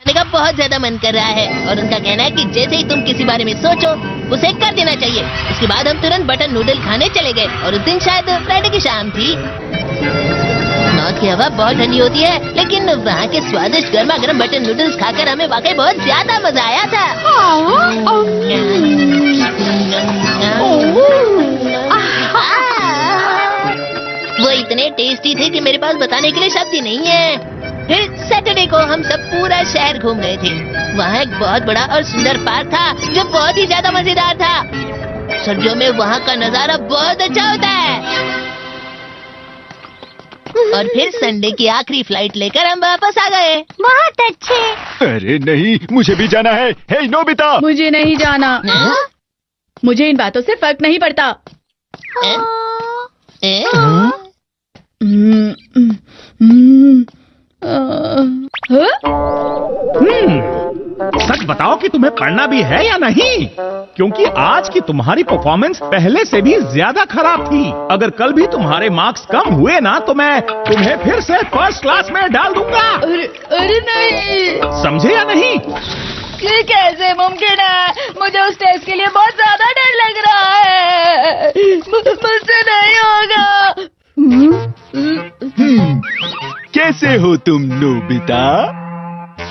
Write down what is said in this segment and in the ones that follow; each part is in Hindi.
खाने का बहुत ज्यादा मन कर रहा है और उनका कहना है कि जैसे ही तुम किसी बारे में सोचो उसे कर देना चाहिए। उसके बाद हम तुरंत बटर नूडल खाने चले गए और उस दिन शायद फ्राइडे की शाम थी। नॉर्थ की हवा बहुत ठंडी होती है, लेकिन वहाँ के स्वादिष्ट गर्मा गर्म बटर नूडल्स खाकर हमें वाकई बहुत ज्यादा मजा आया था। वो इतने टेस्टी थे कि मेरे पास बताने के लिए शब्द ही नहीं है। फिर सैटरडे को हम सब पूरा शहर घूम गए थे। वहाँ एक बहुत बड़ा और सुंदर पार्क था जो बहुत ही ज्यादा मजेदार था। सर्दियों में वहाँ का नजारा बहुत अच्छा होता है। और फिर संडे की आखिरी फ्लाइट लेकर हम वापस आ गए। बहुत अच्छे। अरे नहीं, मुझे भी जाना है। हे नोबिता, मुझे नहीं जाना। मुझे इन बातों से फर्क नहीं पड़ता। सच बताओ कि तुम्हें पढ़ना भी है या नहीं, क्योंकि आज की तुम्हारी परफॉर्मेंस पहले से भी ज्यादा खराब थी। अगर कल भी तुम्हारे मार्क्स कम हुए ना तो मैं तुम्हें फिर से फर्स्ट क्लास में डाल दूंगा। अरे नहीं। समझे या नहीं? ये कैसे मुमकिन है? मुझे उस टेस्ट के लिए बहुत ज्यादा डर लग रहा है। मुझसे नहीं होगा। कैसे हो तुम नोबिता?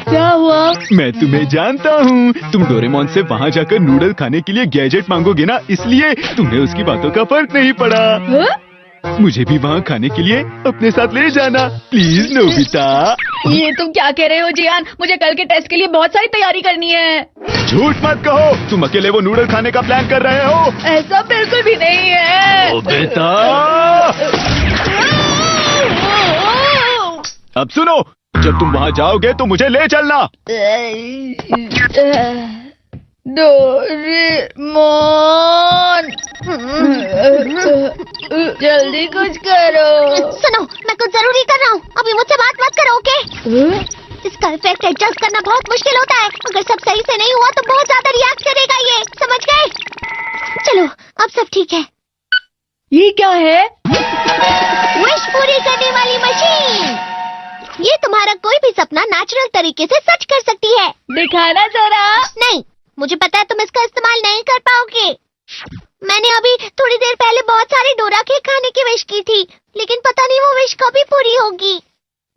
क्या हुआ? मैं तुम्हें जानता हूँ। तुम डोरेमोन से वहाँ जाकर नूडल खाने के लिए गैजेट मांगोगे ना, इसलिए तुम्हें उसकी बातों का फर्क नहीं पड़ा। मुझे भी वहाँ खाने के लिए अपने साथ ले जाना प्लीज नोबिता। ये तुम क्या कह रहे हो जियान? मुझे कल के टेस्ट के लिए बहुत सारी तैयारी करनी है। झूठ मत कहो, तुम अकेले वो नूडल खाने का प्लान कर रहे हो। ऐसा बिल्कुल भी नहीं है। नोबिता, अब सुनो, जब तुम वहाँ जाओगे तो मुझे ले चलना। डोरेमोन, जल्दी कुछ करो। सुनो, मैं कुछ जरूरी कर रहा हूँ। अभी मुझसे बात मत करो, ओके? इसका इफेक्ट एडजस्ट करना बहुत मुश्किल होता है। अगर सब सही से नहीं हुआ तो बहुत ज्यादा रिएक्ट करेगा ये, समझ गए? चलो, अब सब ठीक है। ये क्या है? विश पूरी करने वाली मशीन। ये तुम्हारा कोई भी सपना नेचुरल तरीके से सच कर सकती है। दिखाना जरा। नहीं, मुझे पता है तुम इसका इस्तेमाल नहीं कर पाओगे। मैंने अभी थोड़ी देर पहले बहुत सारे डोरा केक खाने की विश की थी, लेकिन पता नहीं वो विश कभी पूरी होगी।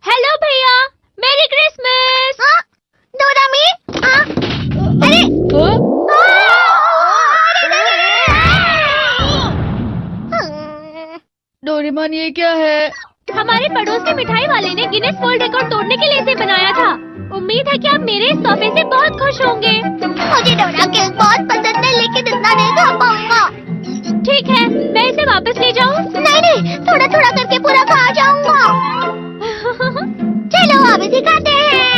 हेलो भैया, मेरी क्रिसमस। हाँ? डोरा में? हाँ? अरे! डोरेमोन, ये क्या है? हमारे पड़ोस के मिठाई वाले ने गिनेस वर्ल्ड रिकॉर्ड तोड़ने के लिए इसे बनाया था। उम्मीद है कि आप मेरे इस तोहफे से बहुत खुश होंगे। मुझे डोरा केक बहुत पसंद है, लेकिन इतना नहीं खा पाऊंगा। ठीक है, मैं इसे वापस ले जाऊं? नहीं नहीं, थोड़ा थोड़ा करके पूरा खा जाऊंगा। चलो अब इसे खाते हैं।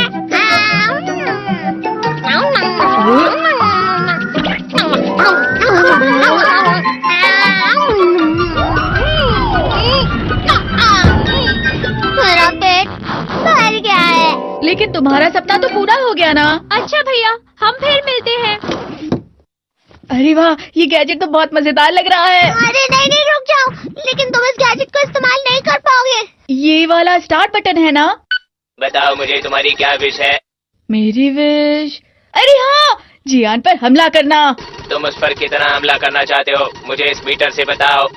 मेरा पेट भर गया है। लेकिन तुम्हारा सपना तो पूरा हो गया ना। अच्छा भैया, हम फिर मिलते हैं। अरे वाह, ये गैजेट तो बहुत मजेदार लग रहा है। अरे नहीं नहीं, रुक जाओ। लेकिन तुम इस गैजेट को इस्तेमाल नहीं कर पाओगे। ये वाला स्टार्ट बटन है ना? बताओ मुझे तुम्हारी क्या विश है? मेरी विश, अरे हाँ, जियान पर हमला करना। तुम उस पर कितना हमला करना चाहते हो, मुझे इस मीटर से बताओ।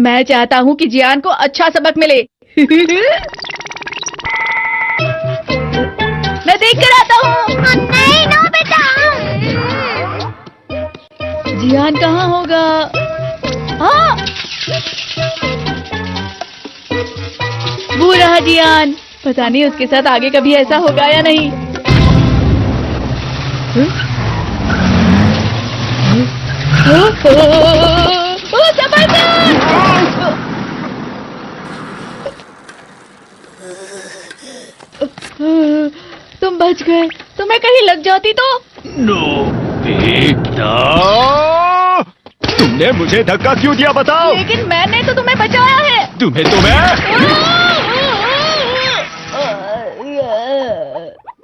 मैं चाहता हूँ कि जियान को अच्छा सबक मिले। मैं देख कर आता हूँ। नहीं नोबिता। जियान कहाँ होगा? हाँ, वो रहा जियान। पता नहीं उसके साथ आगे कभी ऐसा होगा या नहीं। तुम बच गए। तुम्हें कहीं लग जाती तो? नोबिता, तुमने मुझे धक्का क्यों दिया बताओ? लेकिन मैंने तो तुम्हें बचाया है। तुम्हें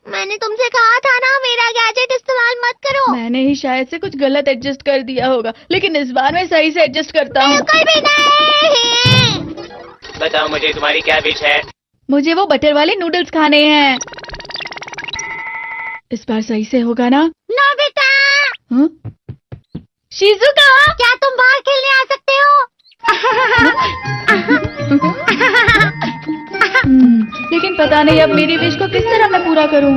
मैंने तुमसे कहा था ना, मेरा गैजेट इस्तेमाल मत करो। मैंने ही शायद से कुछ गलत एडजस्ट कर दिया होगा, लेकिन इस बार मैं सही से एडजस्ट करता हूँ। बिल्कुल भी नहीं। बताओ मुझे तुम्हारी क्या विश है? मुझे वो बटर वाले नूडल्स खाने हैं। इस बार सही से होगा ना? नोबिता, हाँ? शिजुका, क्या तुम बाहर खेलने आ सकते हो? लेकिन पता नहीं अब मेरी विश को किस तरह मैं पूरा करूं।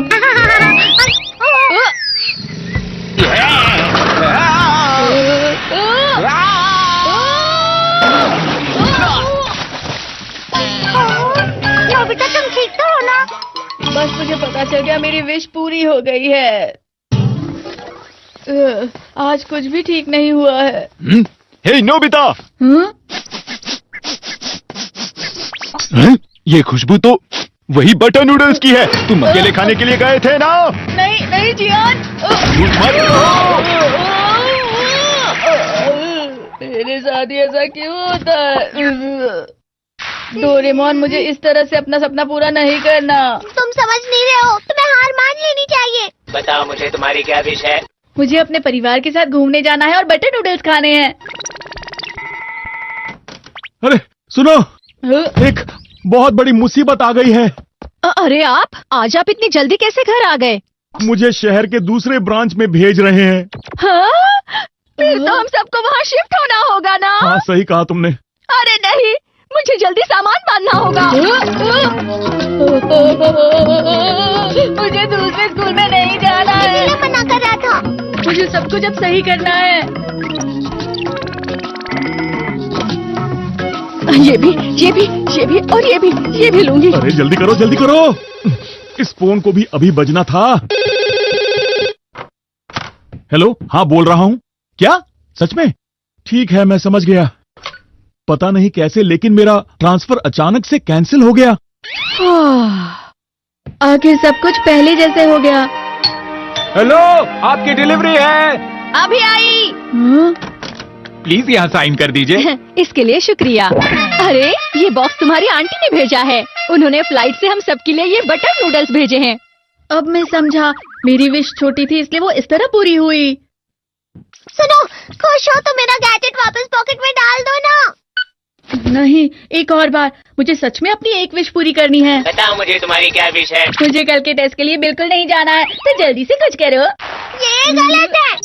नोबिता, तुम ठीक तो हो ना? बस मुझे पता चल गया मेरी विश पूरी हो गई है। आज कुछ भी ठीक नहीं हुआ है। हे नोबिता, हाँ? ये खुशबू तो वही बटर नूडल्स की है। तुम अकेले खाने के लिए गए थे ना? नहीं नहीं जियान, मेरे साथ ऐसा क्यों होता है? डोरेमोन, मुझे इस तरह से अपना सपना पूरा नहीं करना। तुम समझ नहीं रहे हो, तुम्हें हार मान लेनी चाहिए। बताओ मुझे तुम्हारी क्या विश है? मुझे अपने परिवार के साथ घूमने जाना है और बटर नूडल्स खाने हैं। अरे सुनो, हाँ? एक बहुत बड़ी मुसीबत आ गई है। अरे आज आप इतनी जल्दी कैसे घर आ गए? मुझे शहर के दूसरे ब्रांच में भेज रहे हैं। हाँ? फिर तो हम सबको वहाँ शिफ्ट होना होगा ना? हाँ, सही कहा तुमने। अरे नहीं, मुझे जल्दी सामान बांधना होगा। मुझे दूसरे स्कूल में नहीं जाना है। मैं मना कर रहा था। मुझे सब कुछ अब सही करना है। ये भी और ये भी लूंगी। अरे जल्दी करो, जल्दी करो। इस फोन को भी अभी बजना था। हेलो, हाँ बोल रहा हूँ। क्या सच में? ठीक है, मैं समझ गया। पता नहीं कैसे, लेकिन मेरा ट्रांसफर अचानक से कैंसिल हो गया। आखिर सब कुछ पहले जैसे हो गया। हेलो, आपकी डिलीवरी है। अभी आई। हाँ? प्लीज यहाँ साइन कर दीजिए। इसके लिए शुक्रिया। अरे ये बॉक्स तुम्हारी आंटी ने भेजा है। उन्होंने फ्लाइट से हम सबके लिए ये बटर नूडल्स भेजे हैं। अब मैं समझा, मेरी विश छोटी थी इसलिए वो इस तरह पूरी हुई। सुनो, खुश हो तो मेरा गैजेट वापस पॉकेट में डाल दो ना। नहीं, एक और बार। मुझे सच में अपनी एक विश पूरी करनी है। बताओ मुझे तुम्हारी क्या विश है? मुझे कल के टेस्ट के लिए बिल्कुल नहीं जाना है, तो जल्दी से कुछ करो। ये गलत है।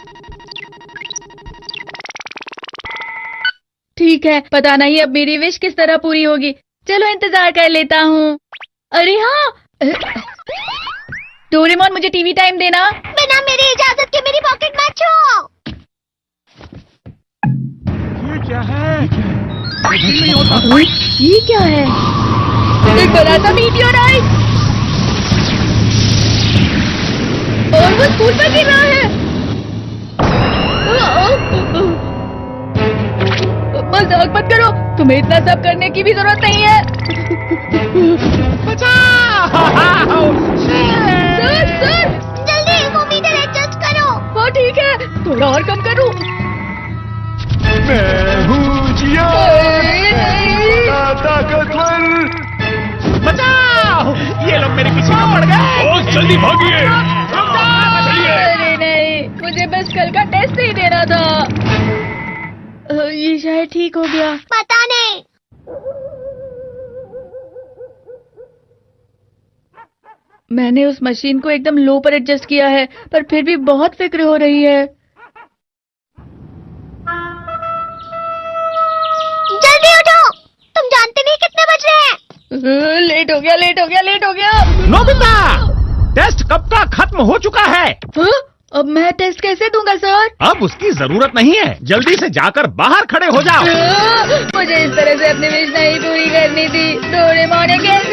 ठीक है, पता नहीं अब मेरी विश किस तरह पूरी होगी। चलो इंतजार कर लेता हूँ। अरे हाँ, डोरेमोन, मुझे टीवी टाइम देना। बिना मेरी इजाजत के मेरी पॉकेट मत छुओ। ये क्या है? ये क्या है? एक बड़ा सा मीटियोराइट और वो स्कूल पर गिर रहा है। मजाक मत करो, तुम्हें इतना सब करने की भी जरूरत नहीं है। सर, जल्दी वो मीटर एडजस्ट करो। हाँ ठीक है, थोड़ा और कम करूँ। मैं हूँ जिया, ताकतवर। बचाओ! ये लोग मेरे पीछे क्यों पड़ गए? जल्दी भागिए! अरे नहीं, मुझे बस कल का टेस्ट ही देना था। ये शायद ठीक हो गया। पता नहीं। मैंने उस मशीन को एकदम लो पर एडजस्ट किया है, पर फिर भी बहुत फिक्र हो रही है। जल्दी उठो, तुम जानते नहीं कितने बज रहे हैं। लेट हो गया। नोबिता, टेस्ट कब का खत्म हो चुका है। हाँ? अब मैं टेस्ट कैसे दूंगा सर? अब उसकी जरूरत नहीं है, जल्दी से जाकर बाहर खड़े हो जाओ। मुझे इस तरह से अपनी विश नहीं पूरी करनी थी। डोरेमोन कैसे